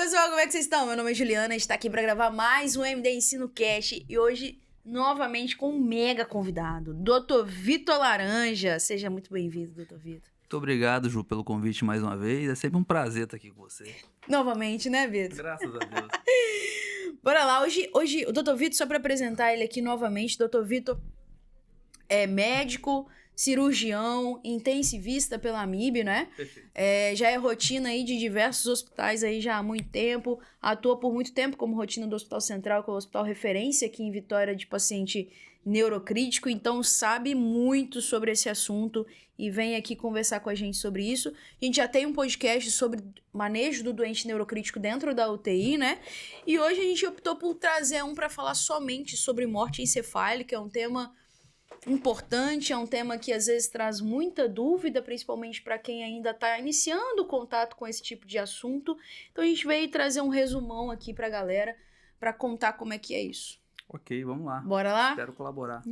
pessoal, como é que vocês estão? Meu nome é Juliana, a gente tá aqui pra gravar mais um MD Ensino Cast e hoje, novamente, com um mega convidado, Dr. Vitor Laranja. Seja muito bem-vindo, Dr. Vitor. Muito obrigado, Ju, pelo convite mais uma vez. É sempre um prazer estar aqui com você. Novamente, né, Vitor? Graças a Deus. Bora lá, hoje o Dr. Vitor, só pra apresentar ele aqui novamente, Dr. Vitor é médico, cirurgião, intensivista pela AMIB, né? Perfeito. Já é rotina aí de diversos hospitais aí já há muito tempo, atua por muito tempo como rotina do Hospital Central, que é o hospital referência aqui em Vitória de paciente neurocrítico, então sabe muito sobre esse assunto e vem aqui conversar com a gente sobre isso. A gente já tem um podcast sobre manejo do doente neurocrítico dentro da UTI, né? E hoje a gente optou por trazer um para falar somente sobre morte encefálica, é um tema importante, é um tema que às vezes traz muita dúvida, principalmente para quem ainda está iniciando o contato com esse tipo de assunto. Então a gente veio trazer um resumão aqui para a galera, para contar como é que é isso. Ok, vamos lá. Bora lá? Espero colaborar.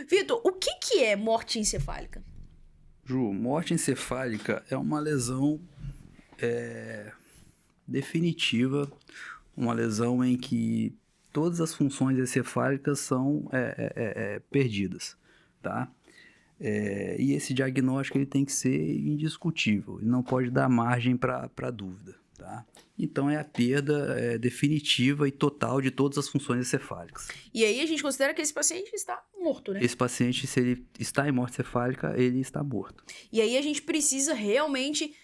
Vitor, o que é morte encefálica? Ju, morte encefálica é uma lesão definitiva, uma lesão em que todas as funções encefálicas são perdidas, tá? E esse diagnóstico ele tem que ser indiscutível, ele não pode dar margem para dúvida, tá? Então é a perda definitiva e total de todas as funções encefálicas. E aí a gente considera que esse paciente está morto, né? Esse paciente, se ele está em morte encefálica, ele está morto. E aí a gente precisa realmente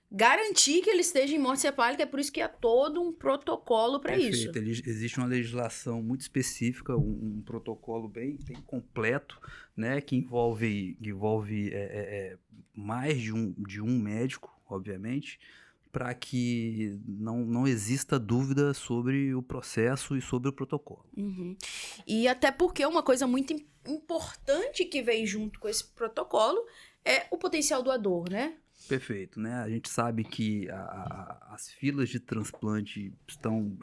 garantir que ele esteja em morte encefálica, é por isso que há todo um protocolo para isso. Perfeito. Existe uma legislação muito específica, um protocolo bem completo, né, que envolve mais de um médico, obviamente, para que não exista dúvida sobre o processo e sobre o protocolo. Uhum. E até porque uma coisa muito importante que vem junto com esse protocolo é o potencial doador, né? Perfeito, né? A gente sabe que as filas de transplante estão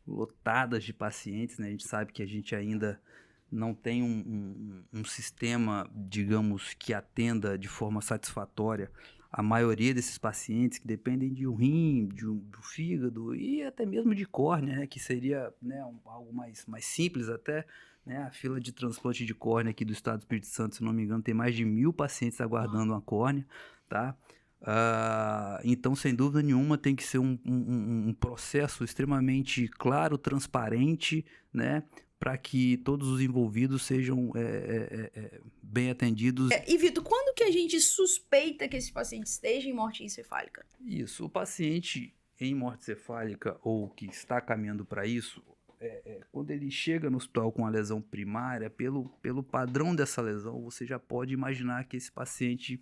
lotadas de pacientes, né? A gente sabe que a gente ainda não tem um sistema, digamos, que atenda de forma satisfatória a maioria desses pacientes que dependem de um rim, do fígado e até mesmo de córnea, né? Que seria, né, algo mais simples até, né? A fila de transplante de córnea aqui do estado do Espírito Santo, se não me engano, tem mais de 1.000 pacientes aguardando uma córnea, tá? Então, sem dúvida nenhuma, tem que ser um processo extremamente claro, transparente, né, para que todos os envolvidos sejam bem atendidos. E Vitor, quando que a gente suspeita que esse paciente esteja em morte encefálica? Isso, o paciente em morte encefálica ou que está caminhando para isso, quando ele chega no hospital com a lesão primária, pelo padrão dessa lesão, você já pode imaginar que esse paciente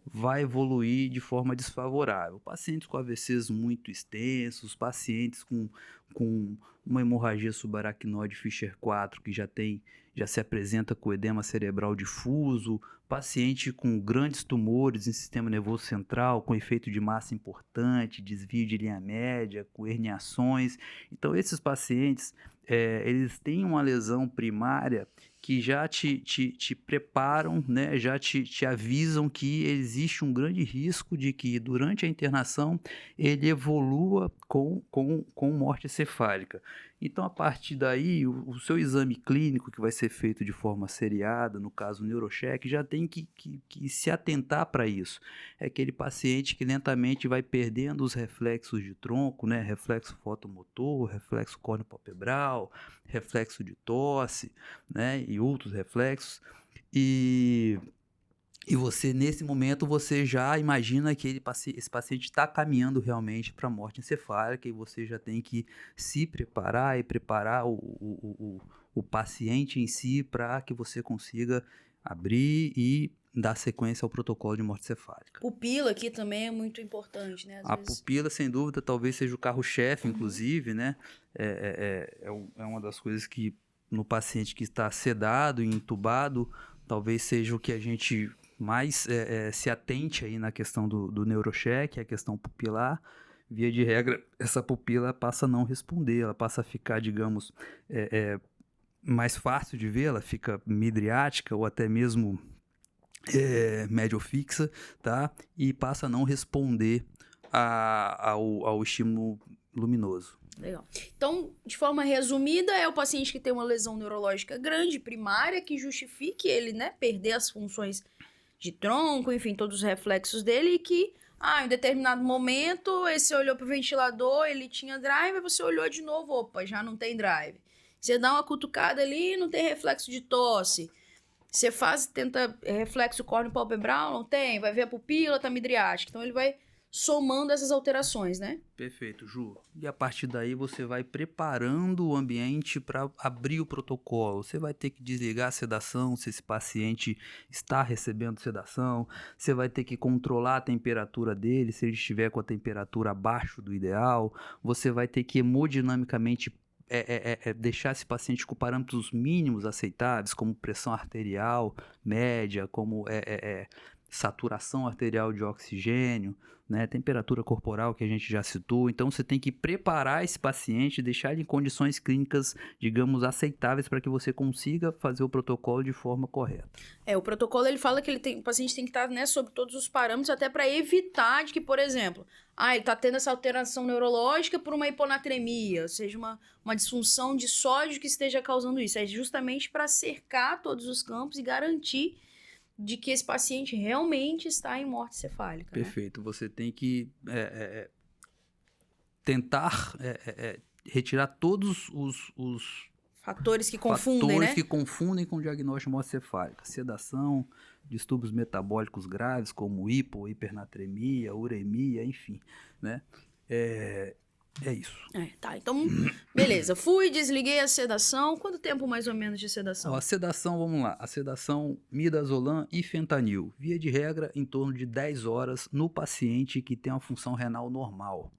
vai evoluir de forma desfavorável. Pacientes com AVCs muito extensos, pacientes com uma hemorragia subaracnoide Fischer 4 que já se apresenta com edema cerebral difuso, paciente com grandes tumores em sistema nervoso central, com efeito de massa importante, desvio de linha média, com herniações. Então, esses pacientes, eles têm uma lesão primária que já te preparam, né, já te avisam que existe um grande risco de que durante a internação ele evolua com morte encefálica. Então, a partir daí, o seu exame clínico, que vai ser feito de forma seriada, no caso o neurocheck, já tem que se atentar para isso. É aquele paciente que lentamente vai perdendo os reflexos de tronco, né, reflexo fotomotor, reflexo córneo-palpebral, reflexo de tosse, né, e outros reflexos, e você, nesse momento, você já imagina que esse paciente está caminhando realmente para a morte encefálica e você já tem que se preparar e preparar o paciente em si para que você consiga abrir e dar sequência ao protocolo de morte encefálica. Pupila aqui também é muito importante, né? Às vezes... pupila, sem dúvida, talvez seja o carro-chefe, inclusive, né? É uma das coisas que no paciente que está sedado e entubado, talvez seja o que a gente mais se atente aí na questão do neurocheck, a questão pupilar. Via de regra, essa pupila passa a não responder, ela passa a ficar, digamos, mais fácil de ver, ela fica midriática ou até mesmo médio-fixa, tá? E passa a não responder ao estímulo luminoso. Legal. Então, de forma resumida, é o paciente que tem uma lesão neurológica grande, primária, que justifique ele, né, perder as funções de tronco, enfim, todos os reflexos dele, e que, em determinado momento, esse olhou pro ventilador, ele tinha drive, e você olhou de novo, opa, já não tem drive. Você dá uma cutucada ali, não tem reflexo de tosse. Você tenta reflexo córneo-palpebral, não tem, vai ver a pupila, tá midriática. Então, ele vai somando essas alterações, né? Perfeito, Ju. E a partir daí você vai preparando o ambiente para abrir o protocolo. Você vai ter que desligar a sedação se esse paciente está recebendo sedação. Você vai ter que controlar a temperatura dele se ele estiver com a temperatura abaixo do ideal. Você vai ter que hemodinamicamente deixar esse paciente com parâmetros mínimos aceitáveis, como pressão arterial média, como saturação arterial de oxigênio, né, temperatura corporal que a gente já citou. Então você tem que preparar esse paciente, deixar ele em condições clínicas, digamos, aceitáveis para que você consiga fazer o protocolo de forma correta. O protocolo ele fala que o paciente tem que estar, né, sob todos os parâmetros, até para evitar de que, por exemplo, ele está tendo essa alteração neurológica por uma hiponatremia, ou seja, uma disfunção de sódio que esteja causando isso. É justamente para cercar todos os campos e garantir de que esse paciente realmente está em morte cefálica. Perfeito. Né? Você tem que tentar retirar todos os fatores que confundem, né? que confundem com o diagnóstico de morte cefálica. Sedação, distúrbios metabólicos graves, como hipernatremia, uremia, enfim, né? É isso. Tá. Então, beleza. Fui, desliguei a sedação. Quanto tempo mais ou menos de sedação? A sedação, vamos lá. A sedação midazolam e fentanil. Via de regra, em torno de 10 horas no paciente que tem uma função renal normal,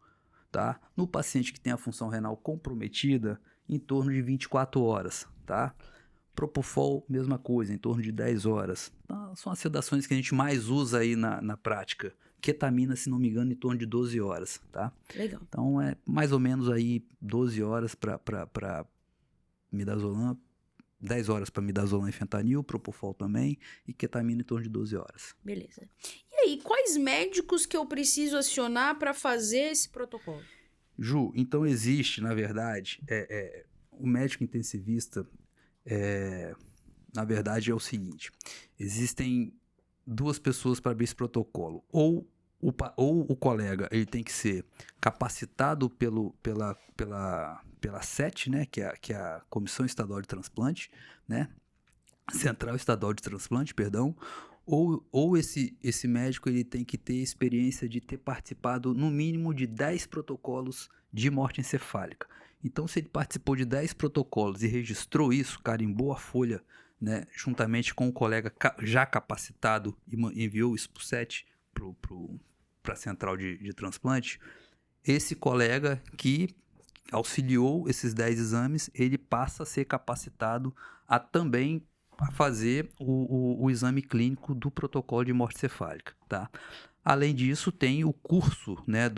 tá? No paciente que tem a função renal comprometida, em torno de 24 horas, tá? Propofol, mesma coisa, em torno de 10 horas. Então, são as sedações que a gente mais usa aí na prática. Ketamina, se não me engano, em torno de 12 horas, tá? Legal. Então, é mais ou menos aí 12 horas para midazolam, 10 horas para midazolam e fentanil, propofol também, e ketamina em torno de 12 horas. Beleza. E aí, quais médicos que eu preciso acionar para fazer esse protocolo? Ju, então existe, na verdade, o médico intensivista, na verdade, é o seguinte, existem duas pessoas para abrir esse protocolo. Ou o colega ele tem que ser capacitado pela CET, né, que é a Comissão Estadual de Transplante, né, Central Estadual de Transplante, perdão, ou esse médico ele tem que ter experiência de ter participado no mínimo de 10 protocolos de morte encefálica. Então, se ele participou de 10 protocolos e registrou isso, carimbou a folha, né, juntamente com o colega já capacitado e enviou isso para o CET, para a Central de Transplante, esse colega que auxiliou esses 10 exames, ele passa a ser capacitado a também fazer o exame clínico do protocolo de morte cefálica, tá? Além disso, tem o curso, né,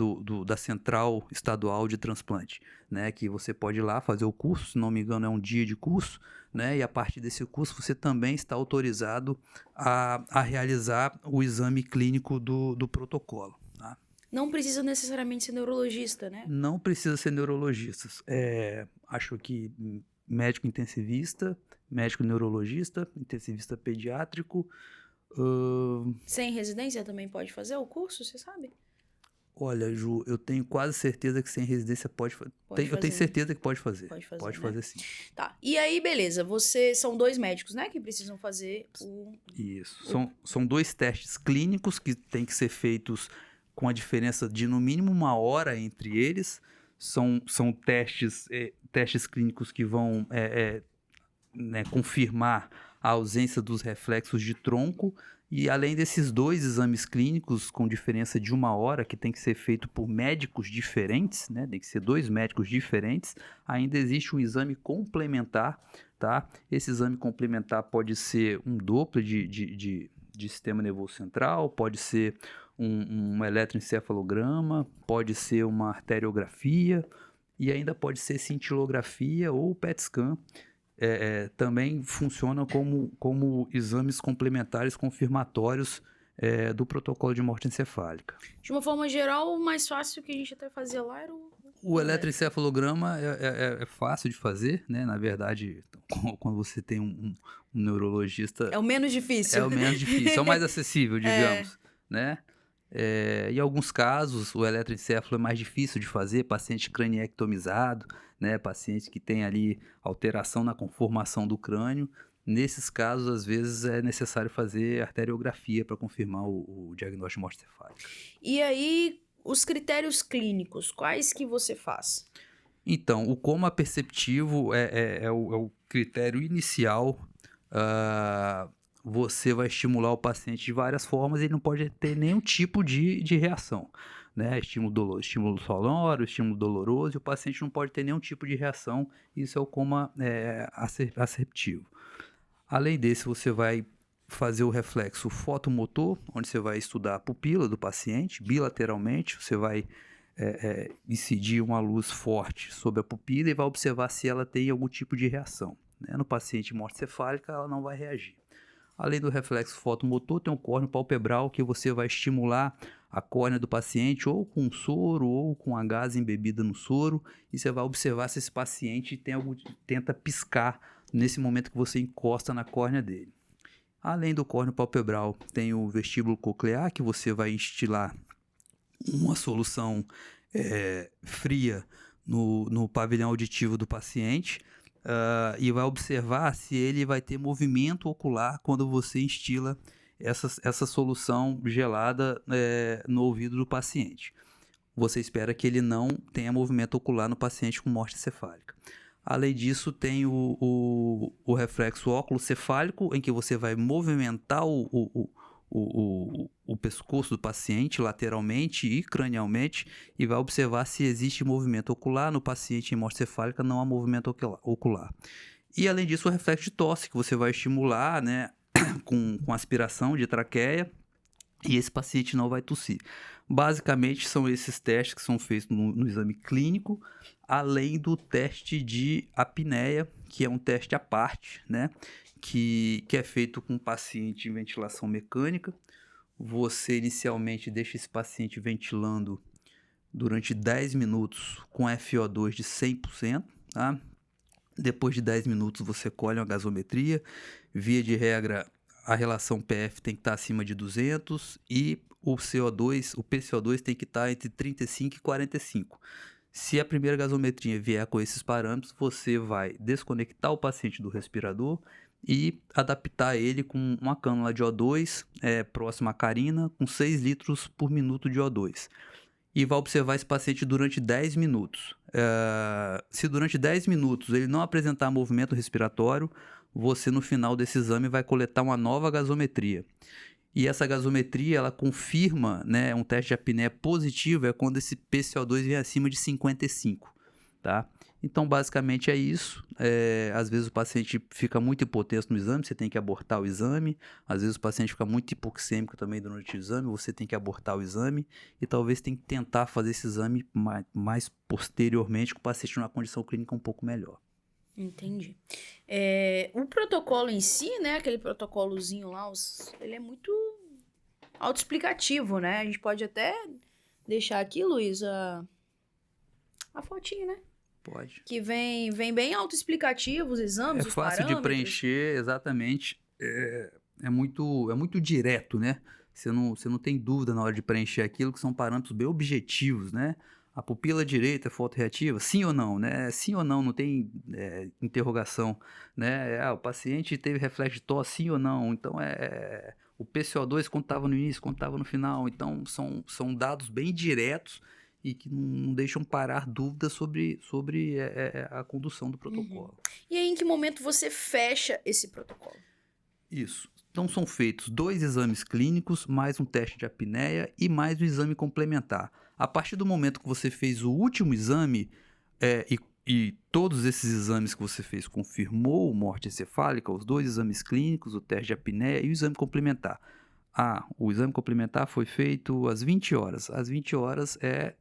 da Central Estadual de Transplante, né, que você pode ir lá fazer o curso, se não me engano é um dia de curso, né, e a partir desse curso você também está autorizado a realizar o exame clínico do protocolo. Tá? Não precisa necessariamente ser neurologista, né? Não precisa ser neurologista. Acho que médico intensivista, médico neurologista, intensivista pediátrico. Sem residência também pode fazer o curso, você sabe? Olha, Ju, eu tenho quase certeza que sem residência pode fazer. Eu tenho certeza que pode fazer. Pode fazer, sim. Tá. E aí, beleza. São 2 médicos, né? Que precisam fazer Isso. São 2 testes clínicos que têm que ser feitos com a diferença de no mínimo 1 hora entre eles. São testes clínicos que vão confirmar a ausência dos reflexos de tronco. E além desses 2 exames clínicos com diferença de 1 hora, que tem que ser feito por médicos diferentes, né? Tem que ser 2 médicos diferentes, ainda existe um exame complementar, tá? Esse exame complementar pode ser um Doppler de sistema nervoso central, pode ser um eletroencefalograma, pode ser uma arteriografia e ainda pode ser cintilografia ou PET scan. Também funciona como exames complementares confirmatórios do protocolo de morte encefálica. De uma forma geral, o mais fácil que a gente até fazia lá era o eletroencefalograma é fácil de fazer, né? Na verdade, quando você tem um neurologista... É o menos difícil. É o menos difícil, é o mais acessível, digamos, né? Em alguns casos, o eletroencefalo é mais difícil de fazer, paciente craniectomizado, né? Paciente que tem ali alteração na conformação do crânio. Nesses casos, às vezes, é necessário fazer arteriografia para confirmar o diagnóstico de morte encefálica. E aí, os critérios clínicos, quais que você faz? Então, o coma perceptivo é o critério inicial. Você vai estimular o paciente de várias formas e ele não pode ter nenhum tipo de reação, né? Estímulo sonoro, estímulo doloroso, e o paciente não pode ter nenhum tipo de reação. Isso é o coma aceptivo. Além desse, você vai fazer o reflexo fotomotor, onde você vai estudar a pupila do paciente bilateralmente. Você vai incidir uma luz forte sobre a pupila e vai observar se ela tem algum tipo de reação, né? No paciente morte cefálica, ela não vai reagir. Além do reflexo fotomotor, tem um córneo palpebral que você vai estimular a córnea do paciente ou com soro ou com a gás embebida no soro, e você vai observar se esse paciente tenta piscar nesse momento que você encosta na córnea dele. Além do córneo palpebral, tem o vestíbulo coclear, que você vai instilar uma solução fria no pavilhão auditivo do paciente, e vai observar se ele vai ter movimento ocular quando você instila essa solução gelada no ouvido do paciente. Você espera que ele não tenha movimento ocular no paciente com morte encefálica. Além disso, tem o reflexo óculo-cefálico, em que você vai movimentar o pescoço do paciente lateralmente e cranialmente e vai observar se existe movimento ocular. No paciente em morte cefálica não há movimento ocular. E além disso, o reflexo de tosse, que você vai estimular, né, com aspiração de traqueia, e esse paciente não vai tossir. Basicamente, são esses testes que são feitos no exame clínico, além do teste de apneia, que é um teste à parte, né? Que é feito com o paciente em ventilação mecânica. Você inicialmente deixa esse paciente ventilando durante 10 minutos com FO2 de 100%, tá? Depois de 10 minutos você colhe uma gasometria. Via de regra, a relação PF tem que estar acima de 200 e o PCO2 tem que estar entre 35 e 45. Se a primeira gasometria vier com esses parâmetros, você vai desconectar o paciente do respirador e adaptar ele com uma cânula de O2 próxima à carina, com 6 litros por minuto de O2. E vai observar esse paciente durante 10 minutos. Se durante 10 minutos ele não apresentar movimento respiratório, você no final desse exame vai coletar uma nova gasometria. E essa gasometria, ela confirma, né, um teste de apneia positivo, é quando esse PCO2 vem acima de 55, tá? Então, basicamente é isso. Às vezes o paciente fica muito hipotenso no exame, você tem que abortar o exame. Às vezes o paciente fica muito hipoxêmico também durante o exame, você tem que abortar o exame. E talvez tem que tentar fazer esse exame mais posteriormente, com o paciente numa condição clínica um pouco melhor. Entendi. O protocolo em si, né, aquele protocolozinho lá, ele é muito autoexplicativo, né? A gente pode até deixar aqui, Luiz, a fotinha, né? Pode. Que vem bem autoexplicativo os exames, os parâmetros. É fácil de preencher, exatamente. É muito direto, né? Você não tem dúvida na hora de preencher aquilo, que são parâmetros bem objetivos, né? A pupila direita é fotorreativa? Sim ou não, né? Sim ou não tem interrogação, né? O paciente teve reflexo de tosse, sim ou não? Então, o PCO2 quando estava no início, quando estava no final. Então, são dados bem diretos e que não deixam parar dúvidas sobre a condução do protocolo. Uhum. E aí, em que momento você fecha esse protocolo? Isso. Então, são feitos 2 exames clínicos, mais um teste de apneia e mais um exame complementar. A partir do momento que você fez o último exame e todos esses exames que você fez confirmou morte encefálica, os 2 exames clínicos, o teste de apneia e o exame complementar. O exame complementar foi feito às 20 horas. Às 20 horas é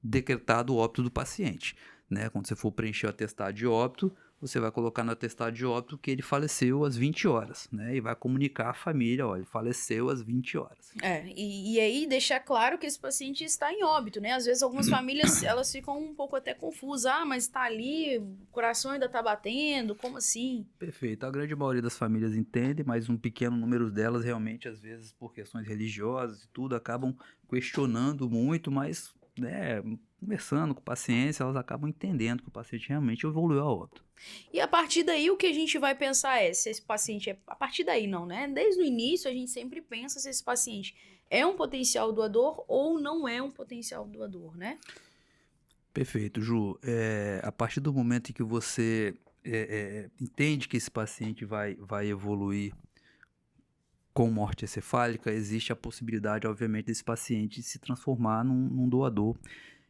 decretado o óbito do paciente, né? Quando você for preencher o atestado de óbito, você vai colocar no atestado de óbito que ele faleceu às 20 horas, né? E vai comunicar à família, olha, ele faleceu às 20 horas. E aí deixar claro que esse paciente está em óbito, né? Às vezes algumas famílias, elas ficam um pouco até confusas. Ah, mas tá ali, o coração ainda tá batendo, como assim? Perfeito. A grande maioria das famílias entende, mas um pequeno número delas realmente, às vezes, por questões religiosas e tudo, acabam questionando muito, mas, né, conversando com paciência, elas acabam entendendo que o paciente realmente evoluiu a óbito. E a partir daí, o que a gente vai pensar é se esse paciente é... A partir daí não, né? Desde o início, a gente sempre pensa se esse paciente é um potencial doador ou não é um potencial doador, né? Perfeito, Ju. A partir do momento em que você entende que esse paciente vai evoluir com morte encefálica, existe a possibilidade, obviamente, desse paciente se transformar num doador.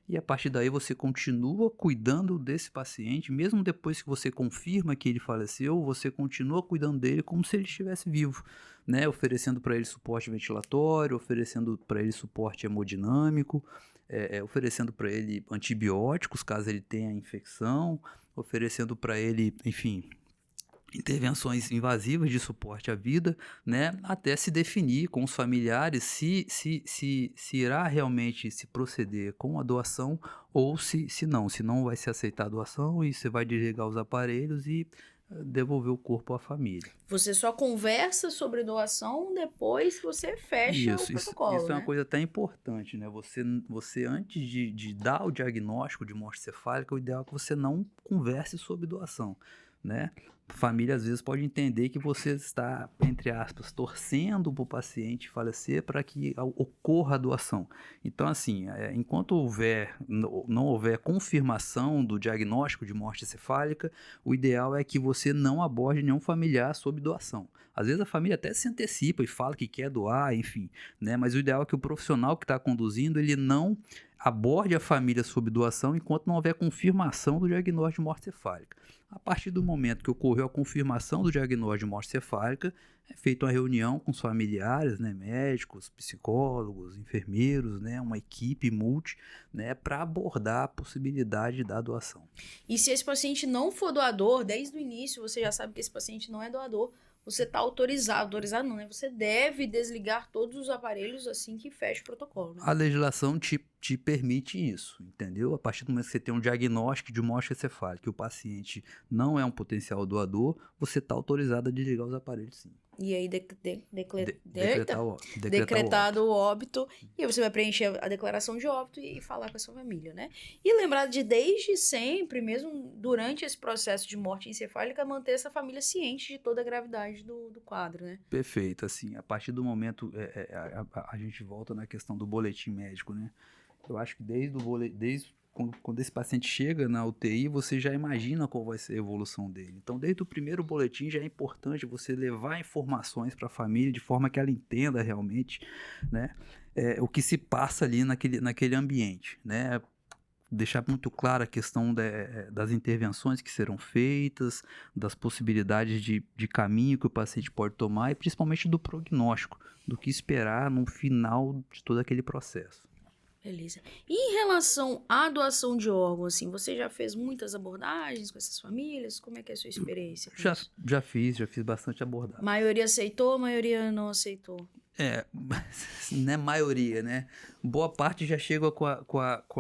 E a partir daí você continua cuidando desse paciente, mesmo depois que você confirma que ele faleceu, você continua cuidando dele como se ele estivesse vivo, né? Oferecendo para ele suporte ventilatório, oferecendo para ele suporte hemodinâmico, oferecendo para ele antibióticos caso ele tenha infecção, oferecendo para ele, enfim, intervenções invasivas de suporte à vida, né, até se definir com os familiares se irá realmente se proceder com a doação ou se não vai se aceitar a doação e você vai desligar os aparelhos e devolver o corpo à família. Você só conversa sobre doação depois que você fecha o protocolo, isso é uma né? coisa até importante, né? Você antes de dar o diagnóstico de morte cefálica, o ideal é que você não converse sobre doação, né? A família às vezes pode entender que você está, entre aspas, torcendo para o paciente falecer para que ocorra a doação. Então, assim, enquanto não houver confirmação do diagnóstico de morte encefálica, o ideal é que você não aborde nenhum familiar sobre doação. Às vezes a família até se antecipa e fala que quer doar, enfim, né? Mas o ideal é que o profissional que está conduzindo, ele não aborde a família sobre doação enquanto não houver confirmação do diagnóstico de morte cefálica. A partir do momento que ocorreu a confirmação do diagnóstico de morte cefálica, é feita uma reunião com os familiares, né, médicos, psicólogos, enfermeiros, né, uma equipe multi, né, para abordar a possibilidade da doação. E se esse paciente não for doador, desde o início você já sabe que esse paciente não é doador, você está autorizado não, né? Você deve desligar todos os aparelhos assim que fecha o protocolo, né? A legislação te permite isso, entendeu? A partir do momento que você tem um diagnóstico de morte encefálica e o paciente não é um potencial doador, você está autorizado a desligar os aparelhos, sim. E aí Decretado o óbito, e aí você vai preencher a declaração de óbito e falar com a sua família, né? E lembrar de desde sempre, mesmo durante esse processo de morte encefálica, manter essa família ciente de toda a gravidade do quadro, né? Perfeito, assim, a partir do momento, a gente volta na questão do boletim médico, né? Eu acho que desde quando esse paciente chega na UTI, você já imagina qual vai ser a evolução dele. Então, desde o primeiro boletim já é importante você levar informações para a família de forma que ela entenda realmente, né, o que se passa ali naquele ambiente, né? Deixar muito clara a questão das intervenções que serão feitas, das possibilidades de caminho que o paciente pode tomar e principalmente do prognóstico, do que esperar no final de todo aquele processo. Beleza. E em relação à doação de órgãos, assim, você já fez muitas abordagens com essas famílias? Como é que é a sua experiência? Já fiz bastante abordagem. Maioria aceitou, maioria não aceitou? Não é maioria, né? Boa parte já chega com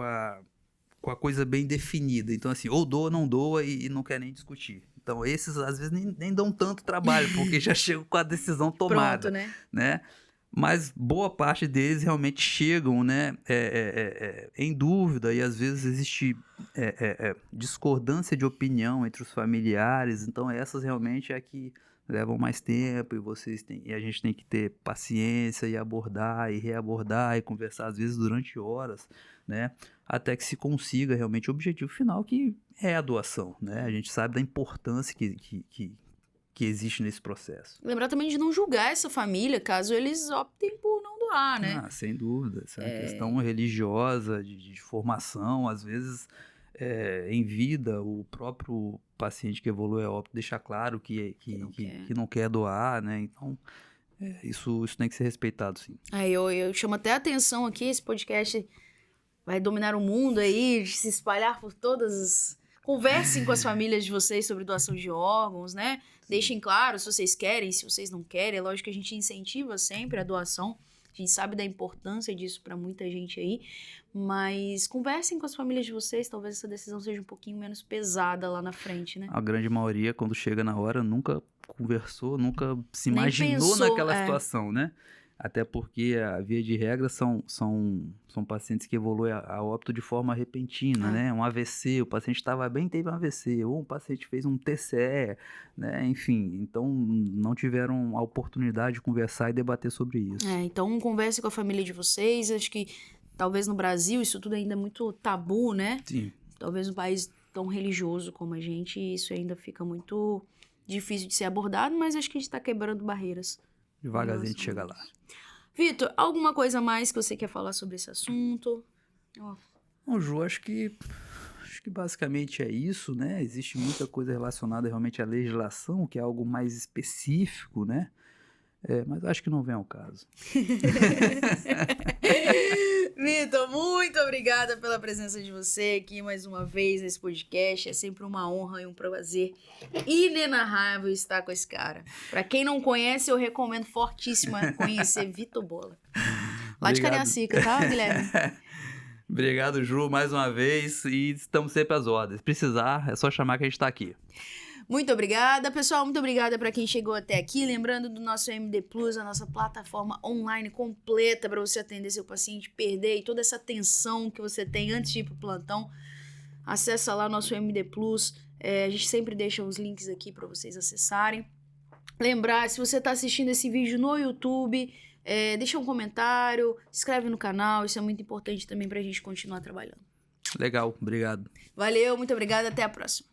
a coisa bem definida. Então, assim, ou doa ou não doa e não quer nem discutir. Então, esses às vezes nem dão tanto trabalho, porque já chegam com a decisão tomada. Pronto, né? Mas boa parte deles realmente chegam, né, em dúvida e às vezes existe discordância de opinião entre os familiares. Então essas realmente é que levam mais tempo e a gente tem que ter paciência e abordar e reabordar e conversar às vezes durante horas, né, até que se consiga realmente o objetivo final, que é a doação, né? A gente sabe da importância que existe nesse processo. Lembrar também de não julgar essa família, caso eles optem por não doar, né? Sem dúvida. Essa é uma questão religiosa, de formação. Às vezes, em vida, o próprio paciente que evolui a óbito deixa claro que não quer doar, né? Então, isso tem que ser respeitado, sim. Eu chamo até a atenção aqui, esse podcast vai dominar o mundo aí, se espalhar por todas Conversem com as famílias de vocês sobre doação de órgãos, né? Sim. Deixem claro se vocês querem, se vocês não querem. É lógico que a gente incentiva sempre a doação. A gente sabe da importância disso para muita gente aí. Mas conversem com as famílias de vocês. Talvez essa decisão seja um pouquinho menos pesada lá na frente, né? A grande maioria, quando chega na hora, nunca conversou, nunca se Nem imaginou pensou, naquela situação, né? Até porque, a via de regra, são pacientes que evoluem a óbito de forma repentina, né? Um AVC, o paciente estava bem, teve um AVC, ou um paciente fez um TCE, né? Enfim, então não tiveram a oportunidade de conversar e debater sobre isso. Então converse com a família de vocês. Acho que talvez no Brasil isso tudo ainda é muito tabu, né? Sim. Talvez um país tão religioso como a gente, isso ainda fica muito difícil de ser abordado, mas acho que a gente está quebrando barreiras. Devagarzinho a gente chega lá. Vitor, alguma coisa mais que você quer falar sobre esse assunto? Bom, Ju, acho que basicamente é isso, né? Existe muita coisa relacionada realmente à legislação, que é algo mais específico, né? Mas acho que não vem ao caso. Vitor, muito obrigada pela presença de você aqui mais uma vez nesse podcast. É sempre uma honra e um prazer inenarrável estar com esse cara. Pra quem não conhece, eu recomendo fortíssimo conhecer Vitor Bola. Lá de Cariacica, tá, Guilherme? Obrigado, Ju, mais uma vez. E estamos sempre às ordens. Se precisar, é só chamar que a gente tá aqui. Muito obrigada, pessoal. Muito obrigada para quem chegou até aqui. Lembrando do nosso MD Plus, a nossa plataforma online completa para você atender seu paciente, perder e toda essa atenção que você tem antes de ir pro plantão. Acessa lá o nosso MD Plus. A gente sempre deixa os links aqui para vocês acessarem. Lembrar, se você está assistindo esse vídeo no YouTube, deixa um comentário, se inscreve no canal. Isso é muito importante também para a gente continuar trabalhando. Legal, obrigado. Valeu, muito obrigada. Até a próxima.